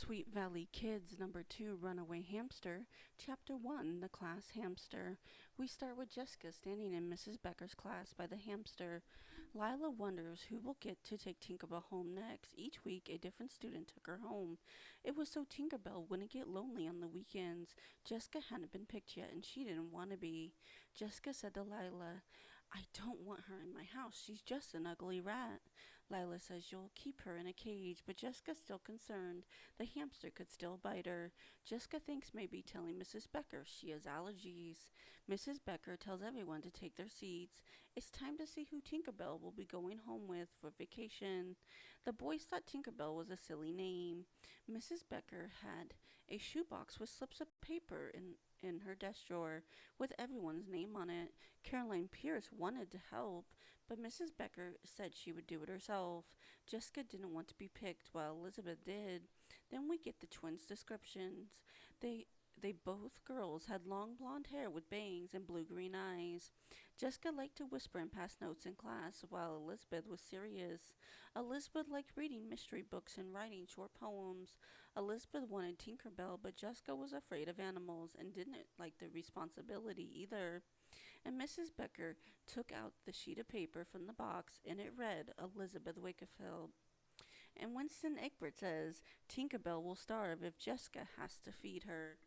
Sweet Valley Kids number 2 Runaway Hamster, Chapter 1 The Class Hamster. We start with Jessica standing in Mrs. Becker's class by the hamster. Lila wonders who will get to take Tinkerbell home next. Each week, a different student took her home. It was so Tinkerbell wouldn't get lonely on the weekends. Jessica hadn't been picked yet, and she didn't want to be. Jessica said to Lila, I don't want her in my house. She's just an ugly rat. Lila says you'll keep her in a cage, but Jessica's still concerned. The hamster could still bite her. Jessica thinks maybe telling Mrs. Becker she has allergies. Mrs. Becker tells everyone to take their seats. It's time to see who Tinkerbell will be going home with for vacation. The boys thought Tinkerbell was a silly name. Mrs. Becker had a shoebox with slips of paper in her desk drawer with everyone's name on it. Caroline Pierce wanted to help, but Mrs. Becker said she would do it herself. Jessica didn't want to be picked, while Elizabeth did. Then we get the twins' descriptions. They they both girls had long blonde hair with bangs and blue-green eyes. Jessica liked to whisper and pass notes in class, while Elizabeth was serious. Elizabeth liked reading mystery books and writing short poems. Elizabeth wanted Tinkerbell, but Jessica was afraid of animals and didn't like the responsibility either. And Mrs. Becker took out the sheet of paper from the box, and it read Elizabeth Wakefield. And Winston Egbert says Tinkerbell will starve if Jessica has to feed her.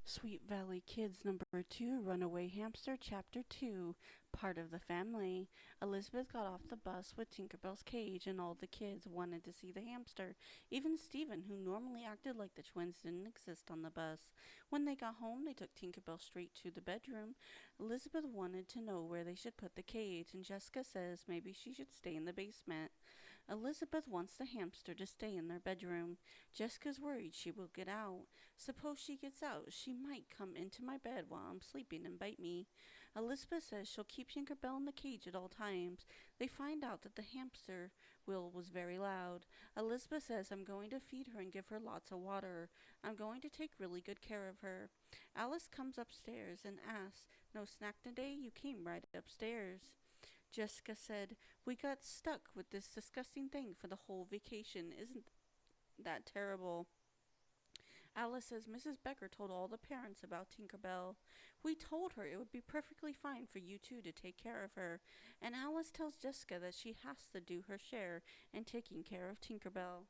Sweet Valley Kids number 2 Runaway Hamster Chapter 2 Part of the Family. Elizabeth got off the bus with Tinkerbell's cage, and all the kids wanted to see the hamster. Even Stephen, who normally acted like the twins didn't exist on the bus. When they got home, they took Tinkerbell straight to the bedroom. Elizabeth wanted to know where they should put the cage, and Jessica says maybe she should stay in the basement. Elizabeth wants the hamster to stay in their bedroom. Jessica's worried she will get out. Suppose she gets out, she might come into my bed while I'm sleeping and bite me. Elizabeth says she'll keep Tinkerbell in the cage at all times. They find out that the hamster wheel was very loud. Elizabeth says I'm going to feed her and give her lots of water. I'm going to take really good care of her. Alice comes upstairs and asks, no snack today? You came right upstairs. Jessica said, we got stuck with this disgusting thing for the whole vacation. Isn't that terrible? Alice says Mrs. Becker told all the parents about Tinkerbell. We told her it would be perfectly fine for you two to take care of her. And Alice tells Jessica that she has to do her share in taking care of Tinkerbell.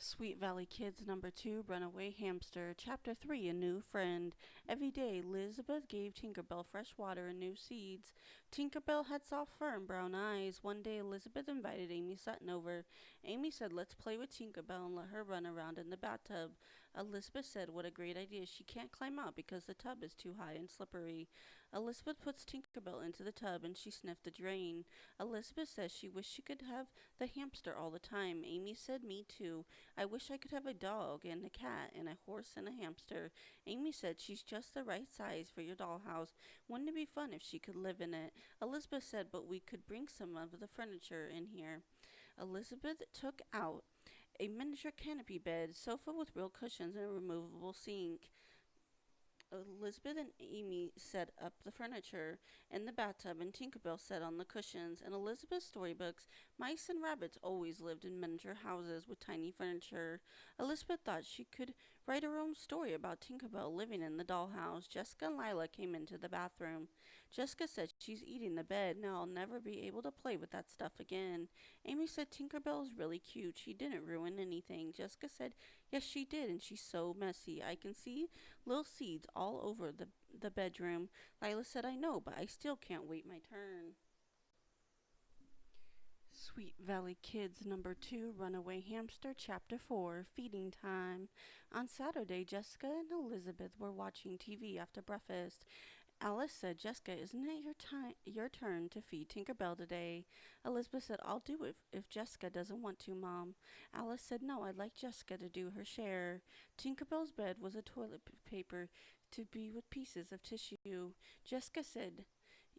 Sweet Valley Kids number 2 Runaway Hamster Chapter 3 A New Friend. Every day Elizabeth gave Tinkerbell fresh water and new seeds. Tinkerbell had soft firm brown eyes. One day Elizabeth invited Amy Sutton over. Amy said let's play with Tinkerbell and let her run around in the bathtub. Elizabeth said what a great idea. She can't climb out because the tub is too high and slippery. Elizabeth puts Tinkerbell into the tub and she sniffed the drain. Elizabeth says she wished she could have the hamster all the time. Amy said me too. I wish I could have a dog and a cat and a horse and a hamster. Amy said she's just the right size for your dollhouse. Wouldn't it be fun if she could live in it? Elizabeth said, but we could bring some of the furniture in here. Elizabeth took out a miniature canopy bed, sofa with real cushions, and a removable sink. Elizabeth and Amy set up the furniture in the bathtub, and Tinkerbell sat on the cushions. In Elizabeth's storybooks, mice and rabbits always lived in miniature houses with tiny furniture. Elizabeth thought she could write her own story about Tinkerbell living in the dollhouse. Jessica and Lila came into the bathroom. Jessica said she's eating the bed. Now I'll never be able to play with that stuff again. Amy said Tinkerbell is really cute. She didn't ruin anything. Jessica said, yes, she did, and she's so messy. I can see little seeds all over the bedroom. Lila said, I know, but I still can't wait my turn. Sweet Valley Kids number 2 Runaway Hamster Chapter 4 Feeding Time. On Saturday, Jessica and Elizabeth were watching TV after breakfast. Alice said, Jessica, isn't it your turn to feed Tinkerbell today? Elizabeth said, I'll do it if Jessica doesn't want to, Mom. Alice said, no, I'd like Jessica to do her share. Tinkerbell's bed was a toilet paper to be with pieces of tissue. Jessica said,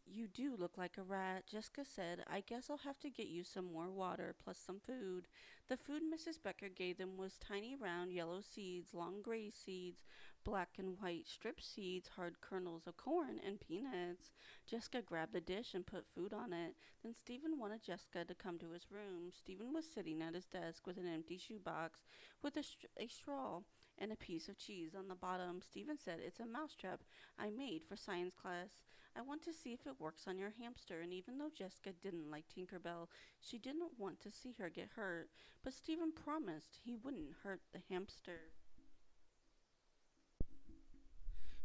You do look like a rat, Jessica said. I guess I'll have to get you some more water plus some food. The food Mrs. Becker gave them was tiny round yellow seeds, long gray seeds, black and white strip seeds, hard kernels of corn, and peanuts. Jessica grabbed the dish and put food on it. Then Stephen wanted Jessica to come to his room. Stephen was sitting at his desk with an empty shoebox with a straw and a piece of cheese on the bottom. Stephen said, "It's a mousetrap I made for science class. I want to see if it works on your hamster." And even though Jessica didn't like Tinkerbell, she didn't want to see her get hurt. But Stephen promised he wouldn't hurt the hamster.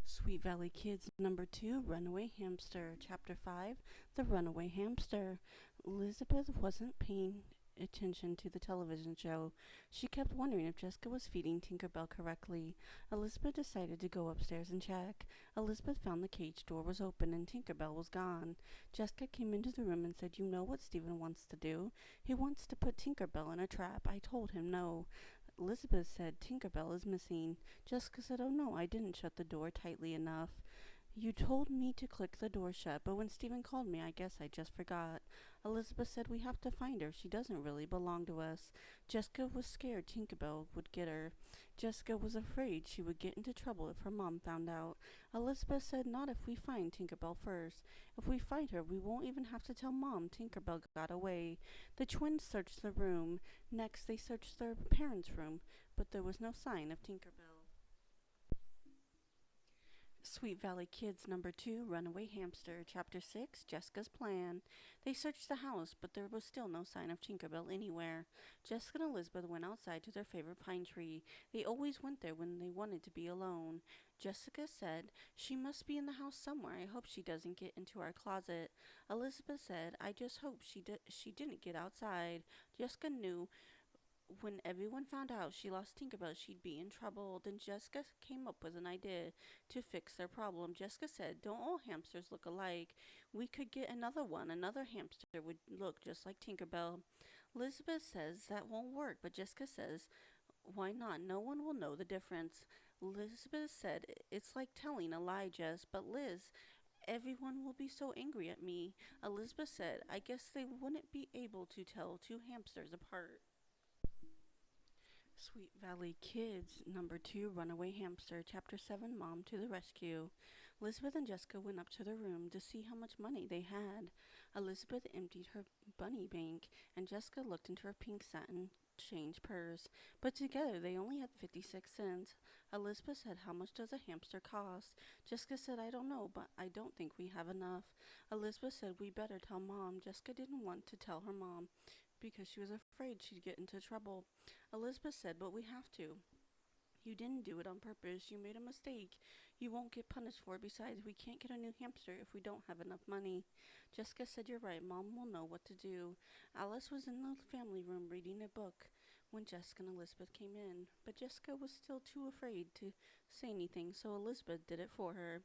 Sweet Valley Kids number 2, Runaway Hamster, Chapter 5, The Runaway Hamster. Elizabeth wasn't paying attention to the television show. She kept wondering if Jessica was feeding Tinkerbell correctly. Elizabeth decided to go upstairs and check. Elizabeth found the cage door was open and Tinkerbell was gone. Jessica came into the room and said, "You know what Stephen wants to do? He wants to put Tinkerbell in a trap. I told him no." Elizabeth said, "Tinkerbell is missing." Jessica said, "Oh no, I didn't shut the door tightly enough. You told me to click the door shut, but when Stephen called me, I guess I just forgot." Elizabeth said, "We have to find her. She doesn't really belong to us." Jessica was scared Tinkerbell would get her. Jessica was afraid she would get into trouble if her mom found out. Elizabeth said, "Not if we find Tinkerbell first. If we find her, we won't even have to tell Mom Tinkerbell got away." The twins searched the room. Next, they searched their parents' room, but there was no sign of Tinkerbell. Sweet Valley Kids number 2, Runaway Hamster, Chapter 6, Jessica's Plan. They searched the house, but there was still no sign of Tinkerbell anywhere. Jessica and Elizabeth went outside to their favorite pine tree. They always went there when they wanted to be alone. Jessica said, "She must be in the house somewhere. I hope she doesn't get into our closet." Elizabeth said, "I just hope she didn't get outside." Jessica knew when everyone found out she lost Tinkerbell, she'd be in trouble. Then Jessica came up with an idea to fix their problem. Jessica said, "Don't all hamsters look alike? We could get another one. Another hamster would look just like Tinkerbell." Elizabeth says that won't work, but Jessica says, "Why not? No one will know the difference." Elizabeth said, "It's like telling a lie, Jess." "But Liz, everyone will be so angry at me." Elizabeth said, "I guess they wouldn't be able to tell two hamsters apart." Sweet Valley Kids, number 2, Runaway Hamster, Chapter 7, Mom to the Rescue. Elizabeth and Jessica went up to their room to see how much money they had. Elizabeth emptied her bunny bank, and Jessica looked into her pink satin change purse. But together they only had 56 cents. Elizabeth said, "How much does a hamster cost?" Jessica said, "I don't know, but I don't think we have enough." Elizabeth said, "We better tell Mom." Jessica didn't want to tell her mom because she was afraid she'd get into trouble. Elizabeth said, "But we have to. You didn't do it on purpose. You made a mistake. You won't get punished for it. Besides, we can't get a new hamster if we don't have enough money." Jessica said, "You're right. Mom will know what to do." Alice was in the family room reading a book when Jessica and Elizabeth came in, but Jessica was still too afraid to say anything, so Elizabeth did it for her.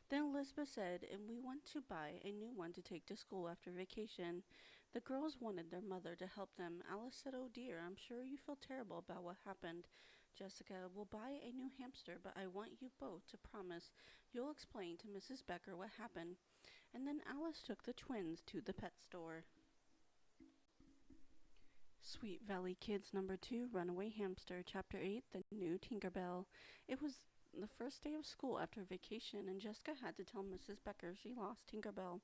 Then Elizabeth said, "And we want to buy a new one to take to school after vacation." The girls wanted their mother to help them. Alice said, "Oh dear, I'm sure you feel terrible about what happened." Jessica, "Will buy a new hamster, but I want you both to promise you'll explain to Mrs. Becker what happened." And then Alice took the twins to the pet store. Sweet Valley Kids number 2, Runaway Hamster, Chapter 8, The New Tinkerbell. It was the first day of school after vacation, and Jessica had to tell Mrs. Becker she lost Tinkerbell,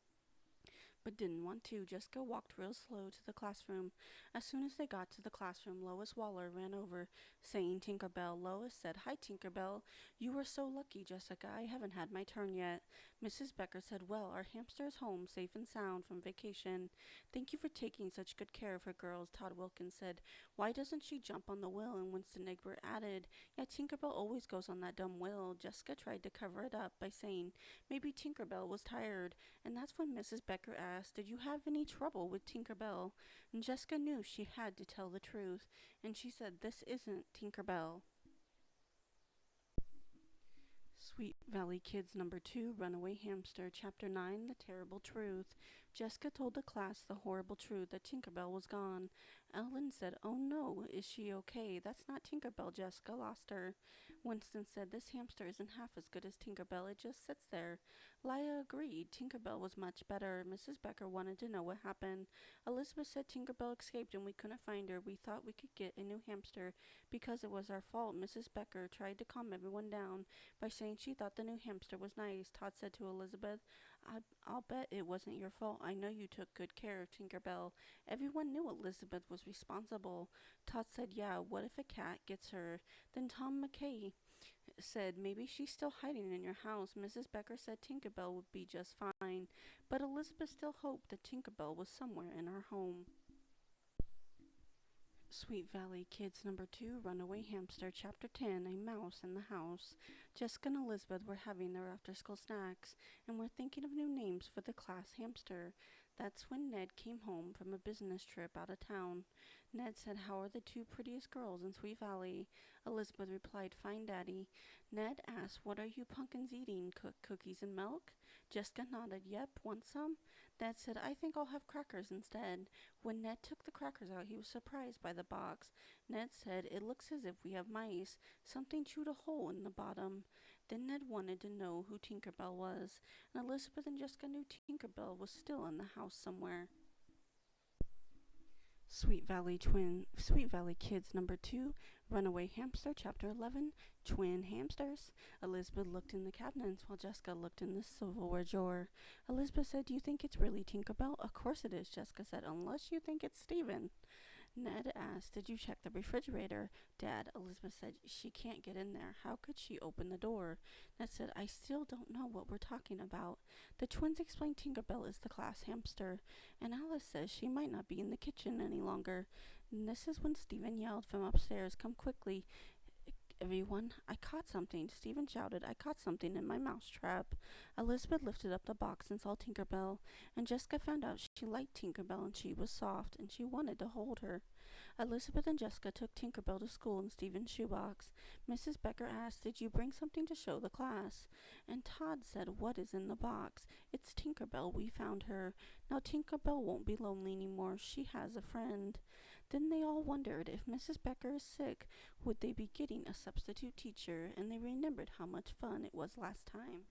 but didn't want to. Jessica walked real slow to the classroom. As soon as they got to the classroom, Lois Waller ran over, saying Tinkerbell. Lois said, "Hi, Tinkerbell. You were so lucky, Jessica. I haven't had my turn yet." Mrs. Becker said, "Well, our hamster is home, safe and sound from vacation. Thank you for taking such good care of her, girls." Todd Wilkins said, "Why doesn't she jump on the wheel?" And Winston Egbert added, "Yeah, Tinkerbell always goes on that dumb wheel." Jessica tried to cover it up by saying maybe Tinkerbell was tired. And that's when Mrs. Becker asked, "Did you have any trouble with Tinkerbell?" And Jessica knew she had to tell the truth, and she said, "This isn't Tinkerbell." Sweet Valley Kids number 2, Runaway Hamster, Chapter 9, The Terrible Truth. Jessica told the class the horrible truth that Tinkerbell was gone. Ellen said, "Oh no, is she okay? That's not Tinkerbell. Jessica lost her." Winston said, "This hamster isn't half as good as Tinkerbell. It just sits there." Leia agreed. Tinkerbell was much better. Mrs. Becker wanted to know what happened. Elizabeth said Tinkerbell escaped and we couldn't find her. We thought we could get a new hamster because it was our fault. Mrs. Becker tried to calm everyone down by saying she thought the new hamster was nice. Todd said to Elizabeth, I'll bet it wasn't your fault. I know you took good care of Tinkerbell." Everyone knew Elizabeth was responsible. Todd said, "Yeah, what if a cat gets her?" Then Tom McKay said, "Maybe she's still hiding in your house." Mrs. Becker said Tinkerbell would be just fine, but Elizabeth still hoped that Tinkerbell was somewhere in our home. Sweet Valley Kids number 2, Runaway Hamster, Chapter 10, A Mouse in the House. Jessica and Elizabeth were having their after-school snacks and were thinking of new names for the class hamster. That's when Ned came home from a business trip out of town. Ned said, "How are the two prettiest girls in Sweet Valley?" Elizabeth replied, "Fine, Daddy." Ned asked, "What are you pumpkins eating? Cookies and milk?" Jessica nodded, "Yep, want some?" Ned said, "I think I'll have crackers instead." When Ned took the crackers out, he was surprised by the box. Ned said, "It looks as if we have mice. Something chewed a hole in the bottom." Then Ned wanted to know who Tinkerbell was, and Elizabeth and Jessica knew Tinkerbell was still in the house somewhere. Sweet Valley Kids number 2, Runaway Hamster, Chapter 11, Twin Hamsters. Elizabeth looked in the cabinets while Jessica looked in the silverware drawer. Elizabeth said, "Do you think it's really Tinkerbell?" "Of course it is," Jessica said, "unless you think it's Steven." Ned asked, "Did you check the refrigerator?" "Dad," Elizabeth said, "she can't get in there. How could she open the door?" Ned said, "I still don't know what we're talking about." The twins explained Tinkerbell is the class hamster, and Alice says she might not be in the kitchen any longer. And this is when Stephen yelled from upstairs, "Come quickly, everyone, I caught something." Stephen shouted, "I caught something in my mousetrap." Elizabeth lifted up the box and saw Tinkerbell, and Jessica found out she liked Tinkerbell and she was soft, and she wanted to hold her. Elizabeth and Jessica took Tinkerbell to school in Stephen's shoebox. Mrs. Becker asked, "Did you bring something to show the class?" And Todd said, "What is in the box?" "It's Tinkerbell. We found her. Now Tinkerbell won't be lonely anymore. She has a friend." Then they all wondered if Mrs. Becker is sick, would they be getting a substitute teacher, and they remembered how much fun it was last time.